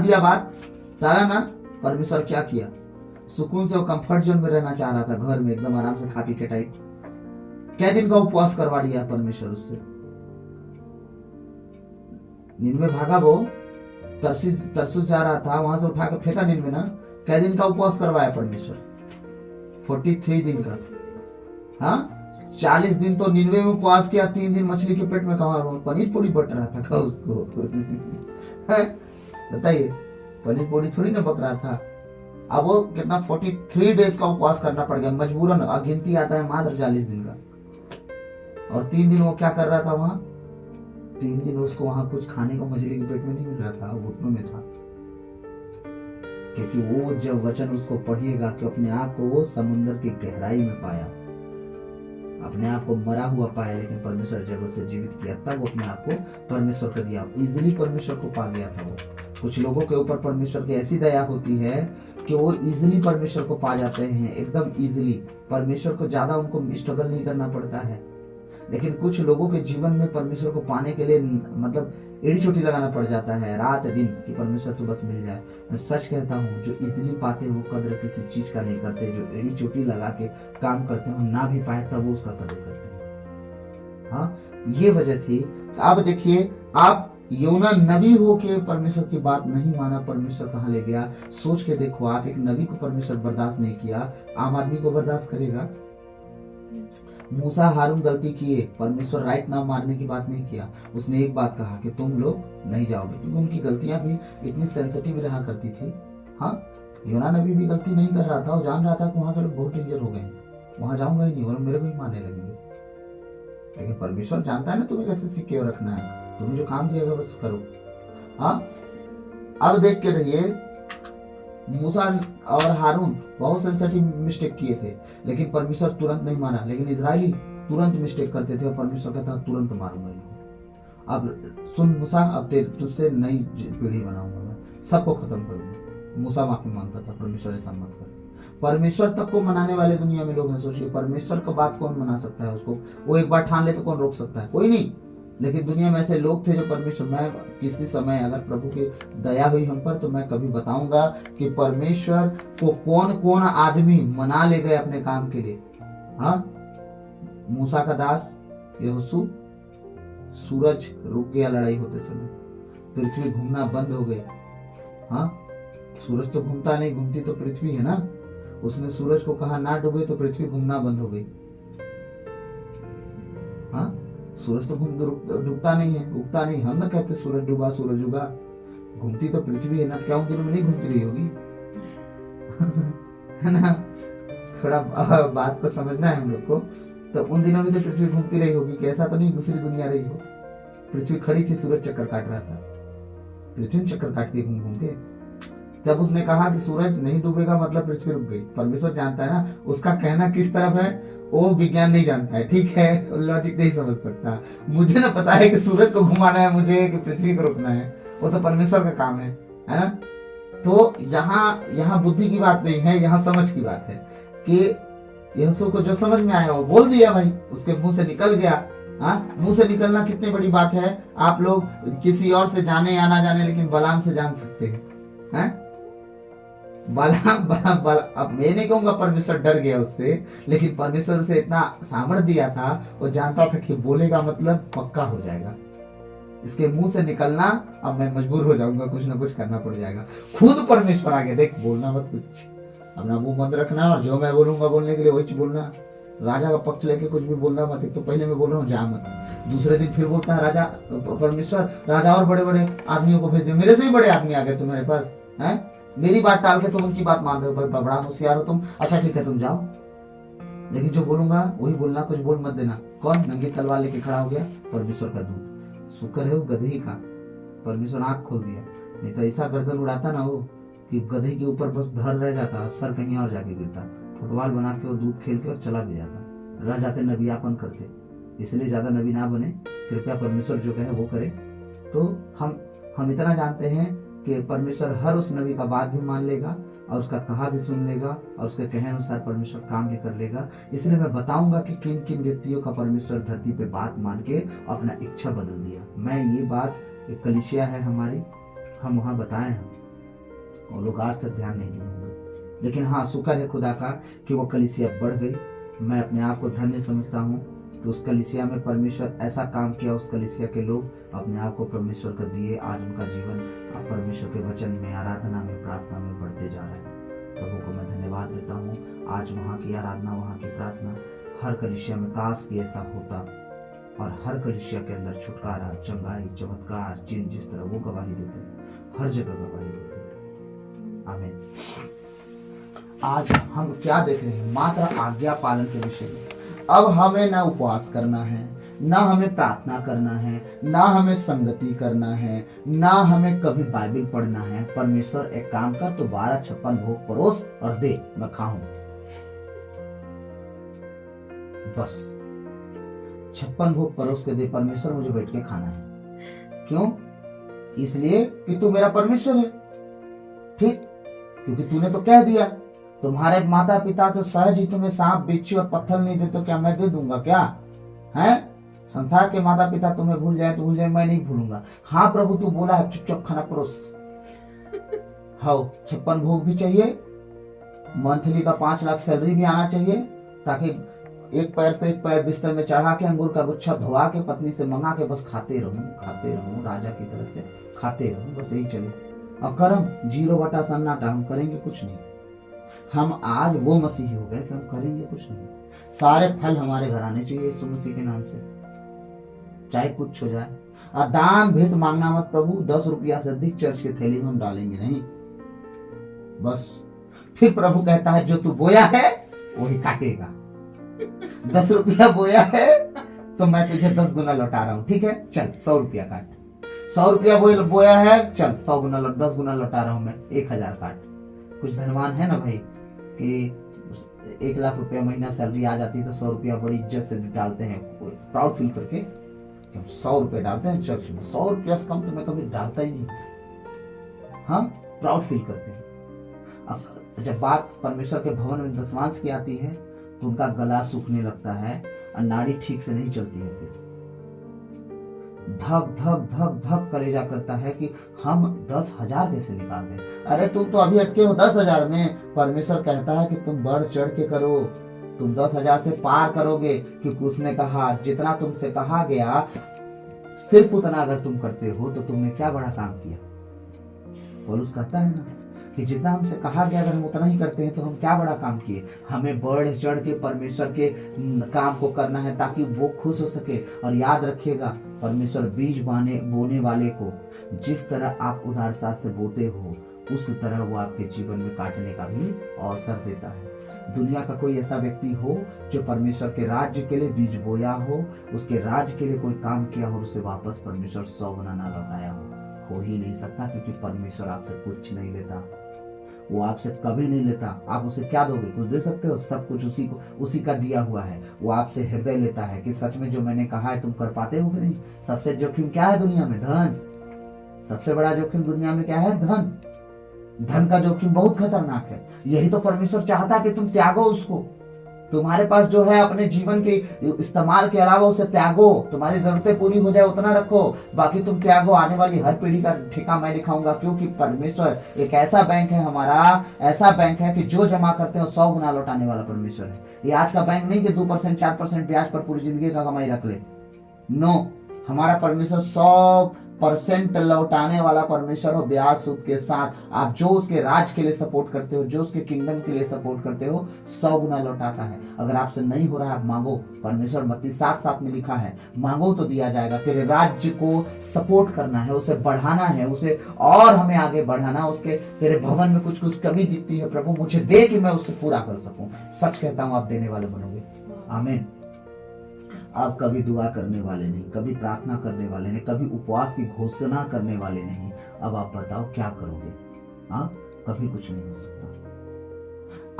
दिया बात टाला ना। परमेश्वर क्या किया? सुकून से वो कंफर्ट जोन में रहना चाह रहा था, घर में एकदम आराम से खा पी के टाइप। क्या दिन का उपवास करवा दिया परमेश्वर उससे। निनवे भागा वो, तरसुस जा रहा था, वहां से उठा के फेंका निन्वे ना। कै दिन का उपवास करवाया परमेश्वर? 43 दिन का। हाँ, 40 दिन तो निन्वे में उपवास किया, 3 दिन मछली के पेट में कहा पनीर पूरी बट रहा था उसको। बताइए, पनीर पूरी थोड़ी ना पक रहा था। अब वो कितना 43 डेज का उपवास करना पड़ गया मजबूरन। गिनती आता है मात्र 40 दिन का। और 3 दिन वो क्या कर रहा था वहां? 3 दिन उसको वहां कुछ खाने को मछली के पेट में नहीं मिल रहा था, वो घुटनों में था। क्योंकि वो जब वचन उसको पढ़िएगा कि अपने आप को वो समुद्र की गहराई में पाया, अपने आप को मरा हुआ पाया, लेकिन परमेश्वर जब उसे जीवित किया तब वो अपने आप को परमेश्वर को दिया। इजीली परमेश्वर को पा गया था वो। कुछ लोगों के ऊपर परमेश्वर की ऐसी दया होती है कि वो इजीली परमेश्वर को पा जाते हैं, एकदम इजीली। परमेश्वर को ज्यादा उनको स्ट्रगल नहीं करना पड़ता है। लेकिन कुछ लोगों के जीवन में परमेश्वर को पाने के लिए मतलब एड़ी चोटी लगाना पड़ जाता है रात दिन कि परमेश्वर तो बस मिल जाए। मैं सच कहता हूँ, जो इजीली पाते हैं वो कदर किसी चीज का नहीं करते। जो एड़ी चोटी लगा के काम करते हैं, ना भी पाए तब वो उसका कदर करते हैं। हाँ, ये वजह थी। अब देखिए, आप योना नबी हो के परमेश्वर की बात नहीं माना, परमेश्वर कहाँ ले गया? सोच के देखो, आप एक नबी को परमेश्वर बर्दाश्त नहीं किया, आम आदमी को बर्दाश्त करेगा? मूसा हारून गलती किए, परमेश्वर राइट नाम मारने की बात नहीं किया। उसने एक बात कहा कि तुम लोग नहीं जाओगे, क्योंकि उनकी गलतियां भी इतनी सेंसिटिव रहा करती थी। हाँ, योना नबी भी गलती नहीं कर रहा था, वो जान रहा था कि वहां के लोग बहुत डेंजर हो गए हैं, वहां जाऊंगा ही नहीं, और मेरे को ही मारने लगेंगे। लेकिन परमेश्वर जानता है ना तुम्हें कैसे सिक्योर रखना है, तुम्हें जो काम दिएगा बस करो। हाँ, अब देख के रहिए, मूसा और हारून बहुत सेंसिटिव मिस्टेक किए थे, लेकिन परमेश्वर तुरंत नहीं मारा। लेकिन इजरायली तुरंत मिस्टेक करते थे और परमेश्वर कहता तुरंत मारूंगा इनको। अब सुन मूसा, अब तुझसे नई पीढ़ी बनाऊंगा, मैं सबको खत्म करूंगा। मूसा माफी मांगता था, परमेश्वर ऐसा मत कर। परमेश्वर तक को मनाने वाले दुनिया में लोग हैं। सोचिए, परमेश्वर का बात कौन मना सकता है उसको? वो एक बार ठान ले तो कौन रोक सकता है? कोई नहीं। लेकिन दुनिया में ऐसे लोग थे जो परमेश्वर, मैं किसी समय अगर प्रभु की दया हुई हम पर, तो मैं कभी बताऊंगा कि परमेश्वर को कौन कौन आदमी मना ले गए अपने काम के लिए। हाँ, मूसा का दास यहोशू, सूरज रुक गया लड़ाई होते समय, पृथ्वी घूमना बंद हो गई। हाँ, सूरज तो घूमता नहीं, घूमती तो पृथ्वी है ना। उसने सूरज को कहा ना डूबे, तो पृथ्वी घूमना बंद हो गई। हाँ, सूरज तो डूबता नहीं है, उगता नहीं। हम ना कहते सूरज डूबा सूरज उगा, घूमती तो पृथ्वी है ना। क्या उन दिनों में नहीं घूमती रही होगी? है ना? थोड़ा बात को समझना है हम लोग को। तो उन दिनों में तो पृथ्वी घूमती रही होगी, कैसा तो नहीं दूसरी दुनिया रही हो। पृथ्वी खड़ी थी, सूरज चक्कर काट रहा था, पृथ्वी चक्कर काटती घूम घूम के। जब उसने कहा कि सूरज नहीं डूबेगा, मतलब पृथ्वी रुक गई। परमेश्वर जानता है ना उसका कहना किस तरफ है, वो विज्ञान नहीं जानता है, ठीक है, लॉजिक नहीं समझ सकता। मुझे ना पता है कि सूरज को घुमाना है मुझे, कि पृथ्वी को रोकना है, वो तो परमेश्वर का काम है ना। तो यहाँ बुद्धि की बात नहीं है, यहाँ समझ की बात है कि यीशु को जो समझ में आया वो बोल दिया भाई, उसके मुंह से निकल गया। हाँ, मुंह से निकलना कितनी बड़ी बात है। आप लोग किसी और से जाने या ना जाने, लेकिन बलाम से जान सकते हैं। अब मैं नहीं कहूंगा परमेश्वर डर गया उससे, लेकिन परमेश्वर उसे इतना सामर्थ्य दिया था, वो जानता था कि बोलेगा मतलब पक्का हो जाएगा। इसके मुंह से निकलना, अब मैं मजबूर हो जाऊंगा, कुछ ना कुछ करना पड़ जाएगा। खुद परमेश्वर आगे देख, बोलना मत कुछ, अपना मुंह बंद रखना, और जो मैं बोलूंगा बोलने के लिए वही बोलना। राजा का पक्ष लेके कुछ भी बोलना मत। एक तो पहले मैं बोल रहा हूँ जा मत, दूसरे दिन फिर बोलता है राजा, परमेश्वर राजा और बड़े बड़े आदमियों को भेज दे। मेरे से ही बड़े आदमी आ गए तुम्हारे पास, हैं? मेरी बात टाल के तुम उनकी बात मान रहे हो। भाई बड़ा होशियार हो तुम। अच्छा ठीक है, तुम जाओ, लेकिन जो बोलूंगा वही बोलना, कुछ बोल मत देना। कौन नंगी तलवार लेके खड़ा हो गया? परमेश्वर का दूत। शुक्र है वो गधे का, परमेश्वर आंख खोल दिया, नहीं तो ऐसा गर्दन उड़ाता ना वो कि गधे के ऊपर बस धर रह जाता, सर कहीं और जाके गिरता। फुटबॉल बना के वो दूध खेल के और चला भी जाता। रह जाते नबियापन करते। इसलिए ज्यादा नबी ना बने, कृपया परमेश्वर जो कहे वो करे। तो हम इतना जानते हैं कि परमेश्वर हर उस नबी का बात भी मान लेगा, और उसका कहा भी सुन लेगा, और उसके कहे अनुसार परमेश्वर काम भी कर लेगा। इसलिए मैं बताऊंगा कि किन किन व्यक्तियों का परमेश्वर धरती पे बात मान के अपना इच्छा बदल दिया। मैं ये बात, एक कलीसिया है हमारी, हम वहां बताए हैं, और लोग आज तक ध्यान नहीं दिए होंगे। लेकिन हाँ, शुक्र है खुदा का कि वो कलीसिया बढ़ गई। मैं अपने आप को धन्य समझता हूँ कि उस कलीसिया में परमेश्वर ऐसा काम किया, उस कलीसिया के लोग अपने आप को परमेश्वर को दिए। आज उनका जीवन परमेश्वर के वचन में, आराधना में, प्रार्थना में बढ़ते जा रहा है। प्रभु को मैं धन्यवाद देता हूँ। आज वहाँ की आराधना, वहाँ की प्रार्थना हर कलीसिया में काश कि ऐसा होता, और हर कलीसिया के अंदर छुटकारा, चंगाई, चमत्कार, चिन्ह जिस तरह वो गवाही देते हैं, हर जगह गवाही देते हैं। आमीन। आज हम क्या देख रहे हैं? मात्र आज्ञा पालन के विषय में। अब हमें ना उपवास करना है, ना हमें प्रार्थना करना है, ना हमें संगति करना है, ना हमें कभी बाइबल पढ़ना है। परमेश्वर एक काम कर, तो 12-56 भोग परोस और दे, मैं खाऊं। बस 56 भोग परोस के दे, परमेश्वर मुझे बैठ के खाना है। क्यों? इसलिए कि तू मेरा परमेश्वर है। ठीक, क्योंकि तूने तो कह दिया, तुम्हारे माता पिता तो सहज ही तुम्हें सांप, बिच्छू और पत्थर नहीं दे, तो क्या मैं दे दूंगा क्या? है संसार के माता पिता तुम्हें भूल जाए तो भूल जाए, मैं नहीं भूलूंगा। हाँ प्रभु तू बोला है, चुपचाप खाना परोस। हाँ 56 भोग भी चाहिए, मंथली का 5 लाख सैलरी भी आना चाहिए, ताकि एक पैर पे एक पैर बिस्तर में चढ़ा के अंगूर का गुच्छा धोआ के पत्नी से मंगा के बस खाते रहूं राजा की तरह से खाते रहूं, बस यही चले। अब कर्म 0 सन्नाटा, हम करेंगे कुछ नहीं। हम आज वो मसीही हो गए कि हम करेंगे कुछ नहीं। सारे फल हमारे घर आने चाहिए यीशु मसीह के नाम से, चाहे कुछ हो जाए। और दान भेंट मांगना मत प्रभु, 10 रुपया से अधिक चर्च के थैली में हम डालेंगे नहीं। बस फिर प्रभु कहता है जो तू बोया है वही काटेगा। 10 रुपया बोया है तो मैं तुझे 10 गुना लौटा रहा हूं, ठीक है? चल 100 रुपया काट। 100 रुपया बोया है, चल 100 गुना 10 गुना लौटा रहा हूं मैं, 1000 काट। कुछ धनवान है ना भाई कि 1 लाख रुपया महीना सैलरी आ जाती है तो 100 रुपया बड़ी इज्जत से डालते हैं, प्राउड फील करके 100 रुपये डालते हैं चर्च में। 100 रुपया से कम तो मैं कभी डालता ही नहीं। हाँ, प्राउड फील करते हैं। अब जब बात परमेश्वर के भवन में दशमांश की आती है तो उनका गला सूखने लगता है और नाड़ी ठीक से नहीं चलती है। फिर धक धक धक धक कलेजा करता है कि हम 10,000 कैसे निकाल दें। अरे तुम तो अभी अटके हो 10,000 में। परमेश्वर कहता है कि तुम बढ़ चढ़ के करो, तुम 10,000 से पार करोगे, क्योंकि उसने कहा जितना तुमसे कहा गया सिर्फ उतना अगर तुम करते हो तो तुमने क्या बड़ा काम किया। पौलुस कहता है ना कि जितना हमसे कहा गया अगर हम उतना ही करते हैं तो हम क्या बड़ा काम किए। हमें बढ़ चढ़ के परमेश्वर के काम को करना है ताकि वो खुश हो सके। और याद रखिएगा, परमेश्वर बीज बोने वाले को जिस तरह आप उदार साथ से बोते हो उस तरह वो आपके जीवन में काटने का भी अवसर देता है। दुनिया का कोई ऐसा व्यक्ति हो जो परमेश्वर के राज्य के लिए बीज बोया हो, उसके राज्य के लिए कोई काम किया हो, उसे वापस परमेश्वर 100 गुना ना लौटाया हो ही नहीं सकता। क्योंकि परमेश्वर आपसे कुछ नहीं लेता, वो आपसे कभी नहीं लेता। आप उसे क्या दोगे? कुछ दे सकते हो? सब कुछ उसी का दिया हुआ है। वो आपसे हृदय लेता है कि सच में जो मैंने कहा है तुम कर पाते हो कि नहीं। सबसे जोखिम क्या है दुनिया में? धन। सबसे बड़ा जोखिम दुनिया में क्या है? धन। धन का जोखिम बहुत खतरनाक है। यही तो परमेश्वर चाहता है कि तुम त्यागो उसको। तुम्हारे पास जो है अपने जीवन के इस्तेमाल के अलावा उसे त्यागो। तुम्हारी जरूरतें पूरी हो जाए उतना रखो, बाकी तुम त्यागो। आने वाली हर पीढ़ी का ठेका मैं दिखाऊंगा, क्योंकि परमेश्वर एक ऐसा बैंक है, हमारा ऐसा बैंक है कि जो जमा करते हो 100 गुना लौटाने वाला परमेश्वर है। ये आज का बैंक नहीं कि 2% 4% ब्याज पर पूरी जिंदगी का कमाई रख ले। नो, हमारा परमेश्वर 100% लौटाने वाला परमेश्वर हो, ब्याज सूद के साथ। आप जो उसके राज के लिए सपोर्ट करते हो, जो उसके किंगडम के लिए सपोर्ट करते हो, 100 गुना लौटाता है। अगर आपसे नहीं हो रहा है आप मांगो। परमेश्वर मत्ती 7:7 में लिखा है, मांगो तो दिया जाएगा। तेरे राज्य को सपोर्ट करना है, उसे बढ़ाना है, उसे और हमें आगे बढ़ाना। उसके तेरे भवन में कुछ कुछ कमी दिखती है, प्रभु मुझे दे कि मैं उससे पूरा कर सकूं। सच कहता हूं आप देने वाले बनोगे। आमीन। आप कभी दुआ करने वाले नहीं, कभी प्रार्थना करने वाले नहीं, कभी उपवास की घोषणा करने वाले नहीं। अब आप बताओ क्या करोगे? हाँ, कभी कुछ नहीं हो सकता।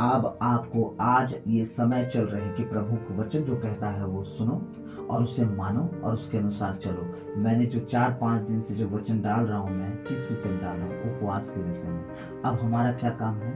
अब आपको आज ये समय चल रहे हैं कि प्रभु का वचन जो कहता है वो सुनो और उसे मानो और उसके अनुसार चलो। मैंने जो 4-5 दिन से जो वचन डाल रहा हूं, मैं किस विषय में डाल रहा हूँ? उपवास के विषय में। अब हमारा क्या काम है?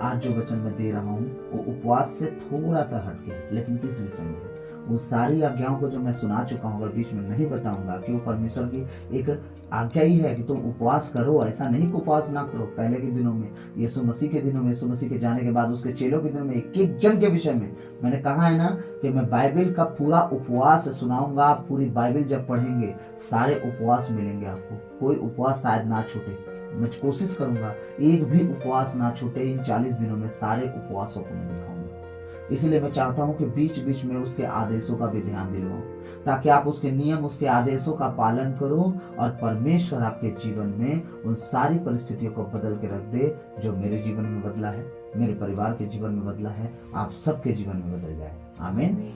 आज जो वचन मैं दे रहा हूँ वो उपवास से थोड़ा सा हटके, लेकिन किस विषय में? वो सारी आज्ञाओं को जो मैं सुना चुका हूँ अगर बीच में नहीं बताऊंगा, कि वो परमेश्वर की एक आज्ञा ही है कि तुम उपवास करो। ऐसा नहीं कि उपवास ना करो। पहले के दिनों में, यीशु मसीह के दिनों में, यीशु मसीह के जाने के बाद उसके चेलों के दिनों में, एक एक जन के विषय में मैंने कहा है ना कि मैं बाइबल का पूरा उपवास सुनाऊंगा। आप पूरी बाइबल जब पढ़ेंगे सारे उपवास मिलेंगे आपको, कोई उपवास शायद ना छूटे। मैं कोशिश करूंगा एक भी उपवास ना छूटे। इन 40 दिनों में सारे उपवासों को मैं दिखाऊंगा। इसीलिए मैं चाहता हूं कि बीच बीच में उसके आदेशों का भी ध्यान दिलवाऊं, ताकि आप उसके नियम, उसके आदेशों का पालन करो और परमेश्वर आपके जीवन में उन सारी परिस्थितियों को बदल के रख दे जो मेरे जीवन में बदला है, मेरे परिवार के जीवन में बदला है, आप सबके जीवन में बदल जाए। आमीन।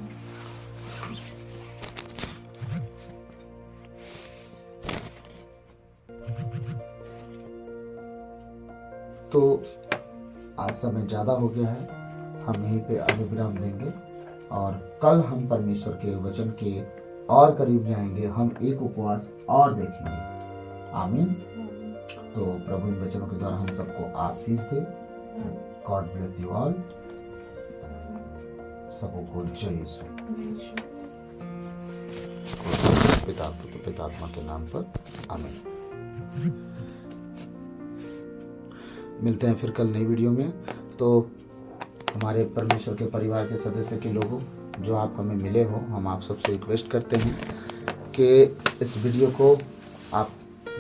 तो आज समय ज्यादा हो गया है, हम यहीं पे अनुविराम देंगे और कल हम परमेश्वर के वचन के और करीब जाएंगे। हम एक उपवास और देखेंगे। आमीन। तो प्रभु इन वचनों के द्वारा हम सबको आशीष दे। God bless you all. सबको जय यीशु। पिता पुत्र पितात्मा के नाम पर आमीन। मिलते हैं फिर कल नई वीडियो में। तो हमारे परमेश्वर के परिवार के सदस्य के लोगों जो आप हमें मिले हो, हम आप सबसे रिक्वेस्ट करते हैं कि इस वीडियो को आप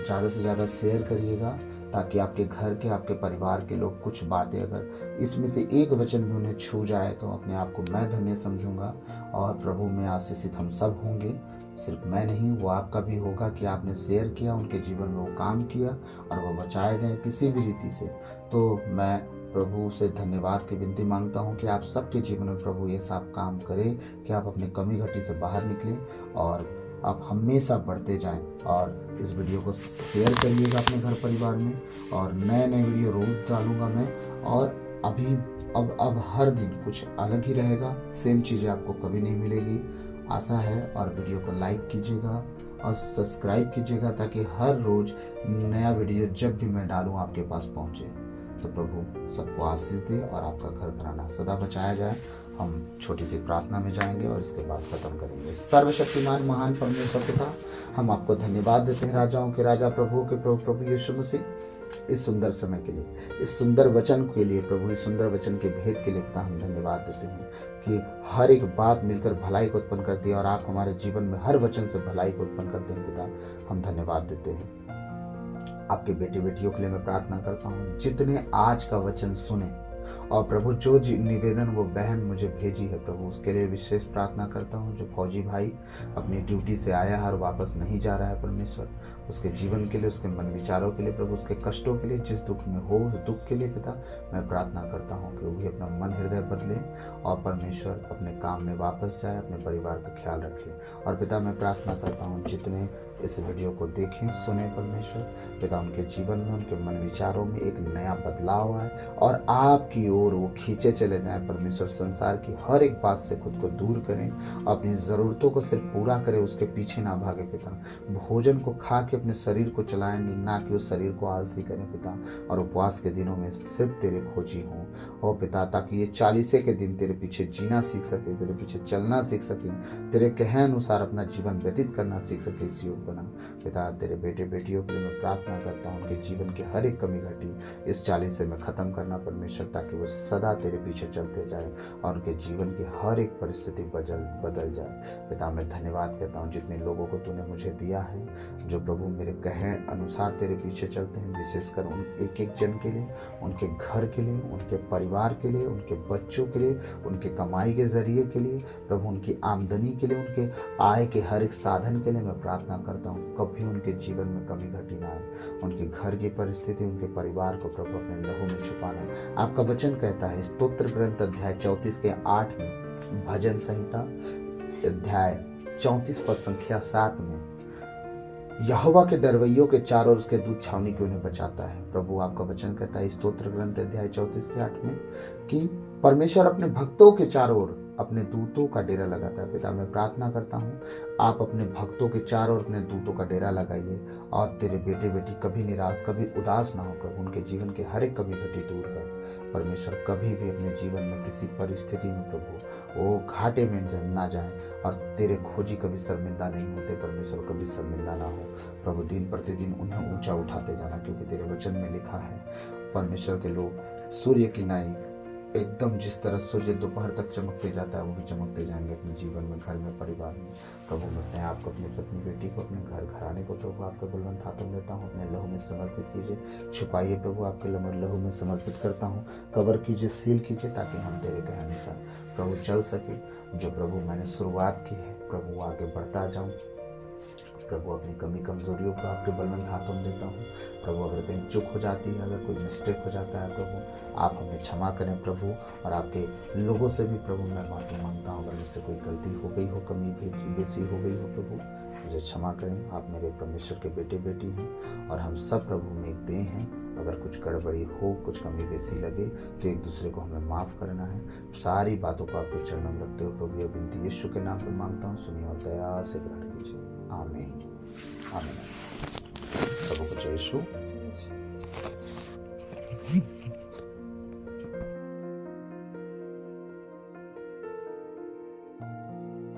ज़्यादा से ज़्यादा शेयर करिएगा, ताकि आपके घर के, आपके परिवार के लोग कुछ बातें, अगर इसमें से एक वचन भी उन्हें छू जाए तो अपने आप को मैं धन्य समझूंगा और प्रभु में आशीषित हम सब होंगे। सिर्फ मैं नहीं, वो आपका भी होगा कि आपने शेयर किया, उनके जीवन में वो काम किया और वो बचाए गए किसी भी रीति से। तो मैं प्रभु से धन्यवाद की विनती मांगता हूं कि आप सबके जीवन में प्रभु ये सब काम करें कि आप अपनी कमी घटी से बाहर निकलें और आप हमेशा बढ़ते जाएं। और इस वीडियो को शेयर करिएगा अपने घर परिवार में, और नए नए वीडियो रोज़ डालूंगा मैं। और अब हर दिन कुछ अलग ही रहेगा, सेम चीज़ें आपको कभी नहीं मिलेगी, आशा है। और वीडियो को लाइक कीजिएगा और सब्सक्राइब कीजिएगा, ताकि हर रोज़ नया वीडियो जब भी मैं डालूँ आपके पास पहुँचे। तो प्रभु सबको आशीष दे और आपका घर घराना सदा बचाया जाए। हम छोटी सी प्रार्थना में जाएंगे और इसके बाद खत्म करेंगे। सर्वशक्तिमान महान परमेश्वर पिता, हम आपको धन्यवाद देते हैं, राजाओं के राजा, प्रभु के प्रभु, प्रभु यीशु मसीह, इस सुंदर समय के लिए, इस सुंदर वचन के लिए प्रभु, इस सुंदर वचन के भेद के लिए पिता हम धन्यवाद देते हैं कि हर एक बात मिलकर भलाई को उत्पन्न करती है और आप हमारे जीवन में हर वचन से भलाई को उत्पन्न करते हैं। पिता हम धन्यवाद देते हैं। आपके बेटे बेटियों के लिए मैं प्रार्थना करता हूँ जितने आज का वचन सुने, और प्रभु जो निवेदन वो बहन मुझे भेजी है प्रभु, उसके लिए विशेष प्रार्थना करता हूँ। जो फौजी भाई अपनी ड्यूटी से आया है और वापस नहीं जा रहा है परमेश्वर, उसके जीवन के लिए, उसके मन विचारों के लिए प्रभु, उसके कष्टों के लिए, जिस दुख में हो उस दुख के लिए पिता मैं प्रार्थना करता हूँ कि वो भी अपना मन हृदय बदले और परमेश्वर अपने काम में वापस जाए, अपने परिवार का ख्याल रखे। और पिता मैं प्रार्थना करता हूँ जितने इस वीडियो को देखें, सुने परमेश्वर पिता, उनके जीवन में, उनके मन विचारों में एक नया बदलाव आए और आपकी ओर वो खींचे चले जाएं परमेश्वर। संसार की हर एक बात से खुद को दूर करें, अपनी ज़रूरतों को सिर्फ पूरा करें, उसके पीछे ना भागे पिता। भोजन को खा के अपने शरीर को चलाएं, ना कि उस शरीर को आलसी करें पिता। और उपवास के दिनों में सिर्फ तेरे खोजी हों ओ पिता, ताकि ये 40 के दिन तेरे पीछे जीना सीख सके, तेरे पीछे चलना सीख सके, तेरे कहे अनुसार अपना जीवन व्यतीत करना सीख सके। इस योग बना पिता, तेरे बेटे बेटियों के लिए मैं प्रार्थना करता हूँ उनके जीवन की हर एक कमी घटी इस 40 से मैं खत्म करना परमेश्वर, ताकि वो सदा तेरे पीछे चलते जाए और उनके जीवन की हर एक परिस्थिति बदल जाए। पिता मैं धन्यवाद कहता हूँ जितने लोगों को तूने मुझे दिया है, जो प्रभु मेरे कहे अनुसार तेरे पीछे चलते हैं, विशेषकर उन एक एक जन के लिए, उनके घर के लिए, उनके परिवार के लिए, उनके बच्चों के लिए, उनके कमाई के जरिए के लिए प्रभु, उनकी आमदनी के लिए, उनके आय के हर एक साधन के लिए मैं प्रार्थना करता हूँ कभी उनके जीवन में कमी घटी ना आए। उनके घर की परिस्थिति, उनके परिवार को प्रभु अपने लहू में छुपाना। आपका वचन कहता है स्तोत्र ग्रंथ अध्याय 34 के 8 में, भजन संहिता अध्याय 34 पद संख्या 7 में, यहोवा के डरवैयों के चारों ओर उसके दूत छावनी के उन्हें बचाता है। प्रभु आपका वचन कहता है स्तोत्र ग्रंथ अध्याय 34 के 8 में कि परमेश्वर अपने भक्तों के चारों ओर अपने दूतों का डेरा लगाता है। पिता मैं प्रार्थना करता हूँ आप अपने भक्तों के चारों ओर अपने दूतों का डेरा लगाइए और तेरे बेटे बेटी कभी निराश, कभी उदास ना हो प्रभु, उनके जीवन के हर एक कमी घटी दूर कर परमेश्वर कभी भी अपने जीवन में किसी परिस्थिति में प्रभु वो घाटे में ना जाए और तेरे खोजी कभी शर्मिंदा नहीं होते परमेश्वर, कभी शर्मिंदा ना हो प्रभु। दिन प्रतिदिन उन्हें ऊंचा उठाते जाना, क्योंकि तेरे वचन में लिखा है परमेश्वर के लोग सूर्य की नाई एकदम जिस तरह सूर्य दोपहर तक चमकते जाता है वो भी चमकते जाएंगे अपने जीवन में, घर में, परिवार में। प्रभु मैं अपने आप को, अपनी पत्नी बेटी को, अपने घर घराने को प्रभु आपके बलवंत हाथों में लेता हूँ, अपने लहू में समर्पित कीजिए, छुपाइए प्रभु आपके लहू में समर्पित करता हूँ, कवर कीजिए, सील कीजिए, ताकि हम तेरे कहे अनुसार प्रभु चल सके। जो प्रभु मैंने शुरुआत की है प्रभु आगे बढ़ता जाऊँ प्रभु। अपनी कमी कमजोरियों को आपके बलवंत हाथों में देता हूँ प्रभु। अगर कहीं चूक हो जाती है, अगर कोई मिस्टेक हो जाता है प्रभु आप हमें क्षमा करें प्रभु। और आपके लोगों से भी प्रभु मैं माफी मांगता हूँ, अगर मुझसे कोई गलती हो गई हो, कमी भी बेसी हो गई हो प्रभु मुझे क्षमा करें। आप मेरे परमेश्वर के बेटे बेटी हैं और हम सब प्रभु में एक देह हैं। अगर कुछ गड़बड़ी हो, कुछ कमी बेसी लगे तो एक दूसरे को हमें माफ़ करना है। सारी बातों को आपके चरणों में रखते हुए प्रभु यह विनती यीशु के नाम पर मांगता हूँ, सुनिए और दया से ग्रहण कीजिए। आमीन आमीन। प्रभु को जय यीशु।